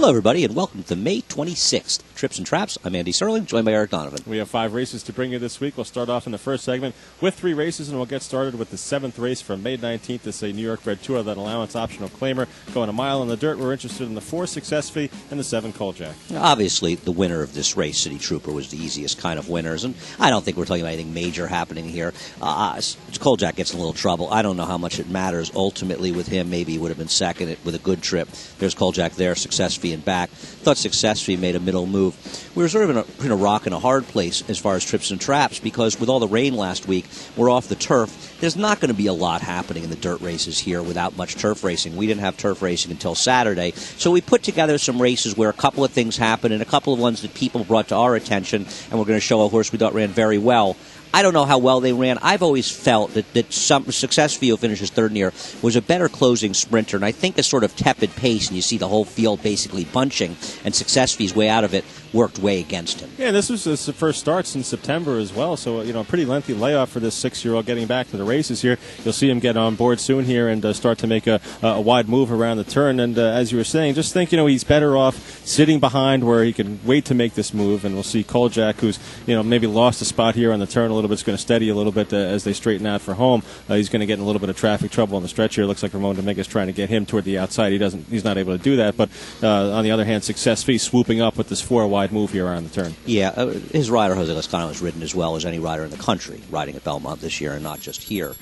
Hello, everybody, and welcome to May 26th. Trips and Traps. I'm Andy Serling, joined by Eric Donovan. We have 5 races to bring you this week. We'll start off in the first segment with 3 races, and we'll get started with the 7th race from May 19th. It's a New York bred Tour, that allowance optional claimer, going a mile in the dirt. We're interested in the 4 Success Fee and the 7 COLJAK. Obviously, the winner of this race, City Trooper, was the easiest kind of winners, and I don't think we're talking about anything major happening here. COLJAK gets in a little trouble. I don't know how much it matters. Ultimately, with him, maybe he would have been second with a good trip. There's COLJAK there, Success Fee and back. Thought Success Fee made a middle move. We were sort of in a rock and a hard place as far as trips and traps, because with all the rain last week, we're off the turf. There's not going to be a lot happening in the dirt races here without much turf racing. We didn't have turf racing until Saturday, so we put together some races where a couple of things happened and a couple of ones that people brought to our attention, and we're going to show a horse we thought ran very well. I don't know how well they ran. I've always felt that some Success Fee, who finishes third in here, was a better closing sprinter, and I think a sort of tepid pace, and you see the whole field basically bunching, and Success Fee's way out of it worked way against him. Yeah, this was his first start since September as well, so a pretty lengthy layoff for this 6-year-old getting back to the races here. You'll see him get on board soon here and start to make a wide move around the turn, and as you were saying, just think, he's better off sitting behind where he can wait to make this move, and we'll see COLJAK, who's, maybe lost a spot here on the turn a little bit, is going to steady a little bit as they straighten out for home. He's going to get in a little bit of traffic trouble on the stretch here. Looks like Ramon Dominguez trying to get him toward the outside. He's not able to do that, but on the other hand, Success Fee swooping up with this 4-wide move here around the turn. Yeah, his rider, Jose Lascano, has ridden as well as any rider in the country, riding at Belmont this year and not just here.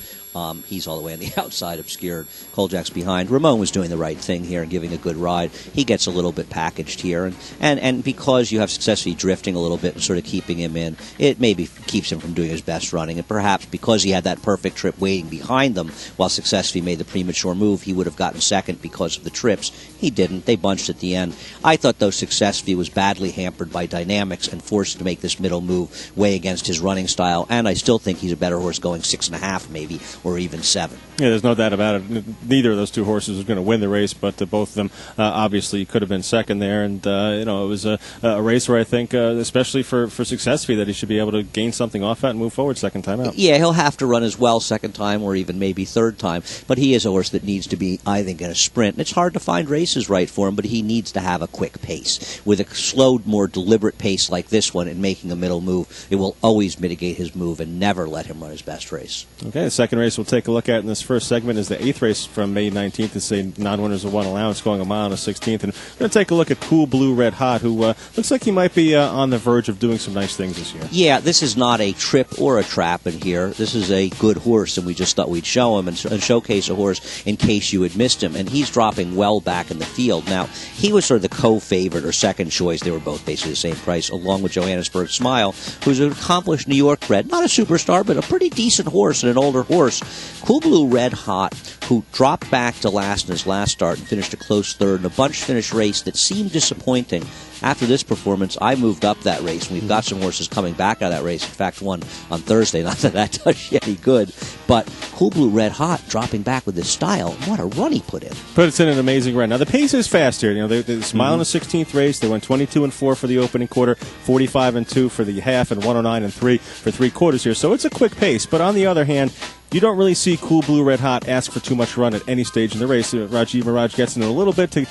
He's all the way on the outside, obscured. COLJAK's behind. Ramon was doing the right thing here and giving a good ride. He gets a little bit packaged here, and because you have Success Fee drifting a little bit and sort of keeping him in, it maybe keeps him from doing his best running. And perhaps because he had that perfect trip waiting behind them while Success Fee made the premature move, he would have gotten second because of the trips. He didn't. They bunched at the end. I thought, though, Success Fee was badly hampered by dynamics and forced to make this middle move way against his running style, and I still think he's a better horse going 6.5 maybe, or even 7. Yeah, there's no doubt about it. Neither of those two horses was going to win the race, but both of them obviously could have been second there. And it was a race where I think, especially for Success Fee, that he should be able to gain something off that and move forward second time out. Yeah, he'll have to run as well second time, or even maybe third time. But he is a horse that needs to be, I think, in a sprint. And it's hard to find races right for him, but he needs to have a quick pace. With a slowed, more deliberate pace like this one and making a middle move, it will always mitigate his move and never let him run his best race. Okay, the second race we'll take a look at in this first segment is the 8th race from May 19th. It's a non-winners of 1 allowance, going a mile on the 16th. And we're going to take a look at Cool Blue Red Hot, who looks like he might be on the verge of doing some nice things this year. Yeah, this is not a trip or a trap in here. This is a good horse, and we just thought we'd show him and showcase a horse in case you had missed him. And he's dropping well back in the field. Now, he was sort of the co-favorite or second choice. They were both basically the same price, along with Johannesburg Smile, who's an accomplished New York bred. Not a superstar, but a pretty decent horse and an older horse. Cool Blue Red Hot, who dropped back to last in his last start and finished a close third in a bunch finish race that seemed disappointing. After this performance, I moved up that race, and we've got some horses coming back out of that race. In fact, one on Thursday. Not that that does you any good, but Cool Blue Red Hot dropping back with this style. What a run he put in. Puts in an amazing run. Now, the pace is fast here. They smile in the 16th race. They went 22-4 for the opening quarter, 45-2 for the half, and 109-3 for 3 quarters here. So it's a quick pace, but on the other hand, you don't really see Cool Blue Red Hot ask for too much run at any stage in the race. Rajiv Miraj gets in a little bit to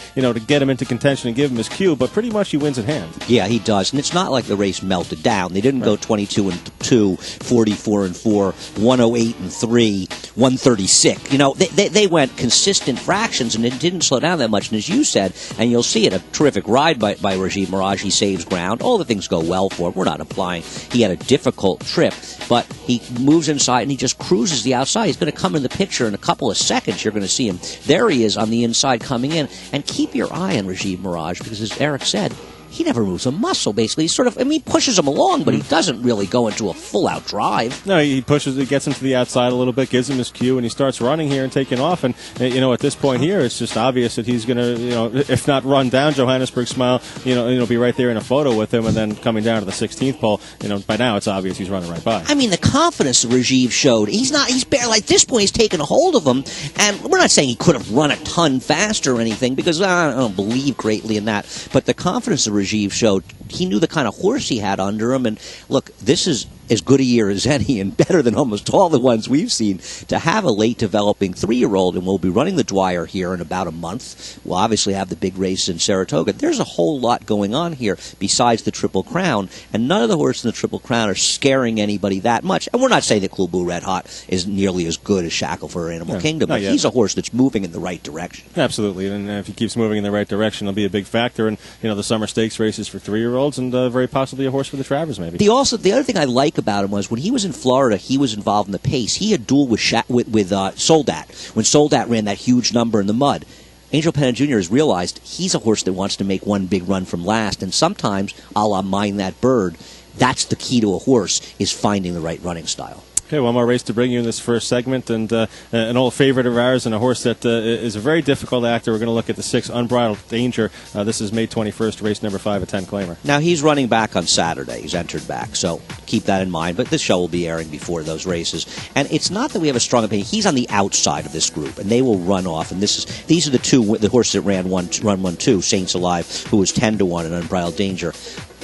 get him into contention and give him his cue, but pretty much he wins at hand. Yeah, he does. And it's not like the race melted down. They didn't go 22-2, 44-4, 108-3, 136. They went consistent fractions, and it didn't slow down that much. And as you said, and you'll see it, a terrific ride by Rajiv Miraj. He saves ground. All the things go well for him. We're not implying he had a difficult trip, but he moves inside and he just cruises the outside. He's going to come in the picture in a couple of seconds. You're going to see him. There he is on the inside coming in. And keep your eye on Rajiv Miraj, because as Eric said, he never moves a muscle, basically. He's sort of, he pushes him along, but he doesn't really go into a full-out drive. No, he gets him to the outside a little bit, gives him his cue, and he starts running here and taking off. And, at this point here, it's just obvious that he's going to, if not run down Johannesburg Smile, be right there in a photo with him, and then coming down to the 16th pole, by now it's obvious he's running right by. I mean, the confidence that Rajiv showed, he's barely, at this point, he's taken a hold of him, and we're not saying he could have run a ton faster or anything, because I don't believe greatly in that, but the confidence that Rajiv showed, he knew the kind of horse he had under him, and look, this is as good a year as any and better than almost all the ones we've seen. To have a late developing 3-year-old, and we'll be running the Dwyer here in about a month. We'll obviously have the big race in Saratoga. There's a whole lot going on here besides the Triple Crown, and none of the horses in the Triple Crown are scaring anybody that much. And we're not saying that Cool Blue Red Hot is nearly as good as Shackleford or Animal Kingdom, but he's a horse that's moving in the right direction. Absolutely, and if he keeps moving in the right direction, it'll be a big factor in the summer stakes races for 3-year-olds, and very possibly a horse for the Travers, maybe. The other thing I like about him was when he was in Florida, he was involved in the pace. He had dueled with Soldat when Soldat ran that huge number in the mud. Angel Pennant Jr. has realized he's a horse that wants to make one big run from last, and sometimes, a la Mind That Bird, that's the key to a horse, is finding the right running style. Okay, one more race to bring you in this first segment, and an old favorite of ours and a horse that is a very difficult actor. We're going to look at the 6 Unbridled Danger. This is May 21st, race number 5, a 10-claimer. Now, he's running back on Saturday. He's entered back, so keep that in mind. But this show will be airing before those races. And it's not that we have a strong opinion. He's on the outside of this group, and they will run off. And these are the horses that run 1-2, Saints Alive, who was 10-1 in Unbridled Danger.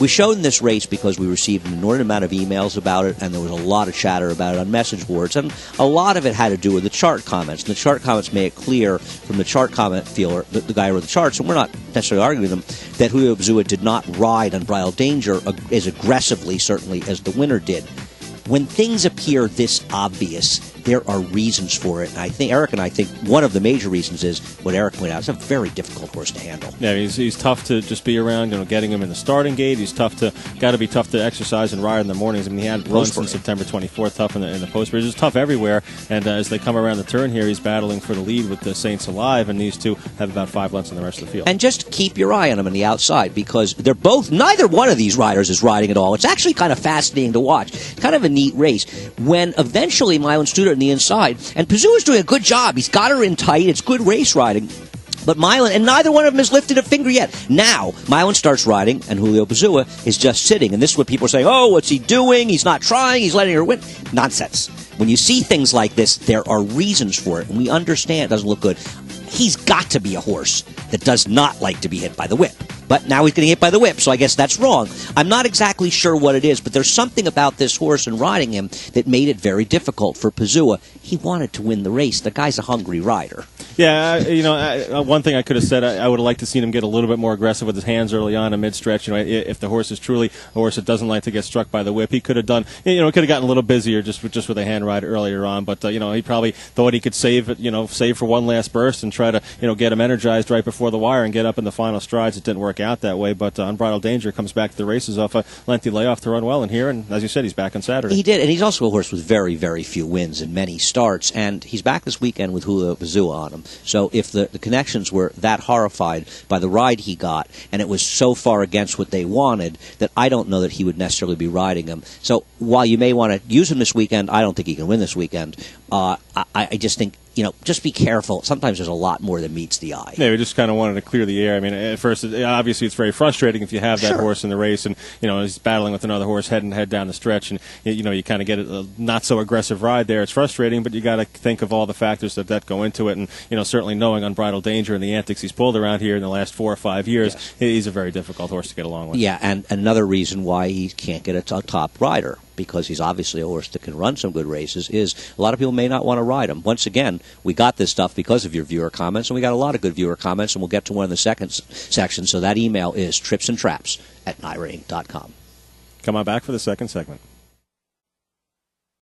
We showed in this race because we received an inordinate amount of emails about it, and there was a lot of chatter about it on message boards, and a lot of it had to do with the chart comments. And the chart comments made it clear from the chart comment feeler, the guy who wrote the charts, and we're not necessarily arguing with him, that Julio Bzua did not ride Unbridled Danger as aggressively, certainly, as the winner did. When things appear this obvious, there are reasons for it. And I think Eric and I think one of the major reasons is what Eric pointed out. It's a very difficult horse to handle. Yeah, he's tough to just be around. Getting him in the starting gate. He's got to be tough to exercise and ride in the mornings. I mean, he had runs on September 24th, tough in the post bridge. It's tough everywhere. And as they come around the turn here, he's battling for the lead with the Saints Alive, and these two have about 5 lengths in the rest of the field. And just keep your eye on them on the outside, because neither one of these riders is riding at all. It's actually kind of fascinating to watch. It's kind of a neat race. When eventually Milan stood on the inside, and Pazoo is doing a good job. He's got her in tight. It's good race riding. But Milan, and neither one of them has lifted a finger yet. Now, Milan starts riding, and Julio Bzua is just sitting. And this is what people are saying, oh, what's he doing? He's not trying. He's letting her win. Nonsense. When you see things like this, there are reasons for it. And we understand it doesn't look good. He's got to be a horse that does not like to be hit by the whip. But now he's getting hit by the whip, so I guess that's wrong. I'm not exactly sure what it is, but there's something about this horse and riding him that made it very difficult for Pazua. He wanted to win the race. The guy's a hungry rider. Yeah, one thing I could have said, I would have liked to see him get a little bit more aggressive with his hands early on in mid-stretch. If the horse is truly a horse that doesn't like to get struck by the whip, he could have done, could have gotten a little busier just with a hand ride earlier on. But he probably thought he could save for one last burst and try to get him energized right before the wire and get up in the final strides. It didn't work out that way, but Unbridled Danger comes back to the races off a lengthy layoff to run well in here, and as you said, he's back on Saturday. He did, and he's also a horse with very, very few wins and many starts, and he's back this weekend with Julio Bzua on him. So if the connections were that horrified by the ride he got, and it was so far against what they wanted, that I don't know that he would necessarily be riding him. So while you may want to use him this weekend, I don't think he can win this weekend. I just think, just be careful. Sometimes there's a lot more than meets the eye. Yeah, we just kind of wanted to clear the air. I mean, at first, obviously, it's very frustrating if you have that horse in the race and, he's battling with another horse head and head down the stretch, and, you kind of get a not-so-aggressive ride there. It's frustrating, but you got to think of all the factors that go into it, and, certainly knowing Unbridled Danger and the antics he's pulled around here in the last 4 or 5 years, he's a very difficult horse to get along with. Yeah, and another reason why he can't get a top rider, because he's obviously a horse that can run some good races, is a lot of people may not want to ride him. Once again, we got this stuff because of your viewer comments, and we got a lot of good viewer comments, and we'll get to one in the second section. So that email is tripsandtraps@NYRA.com. Come on back for the second segment.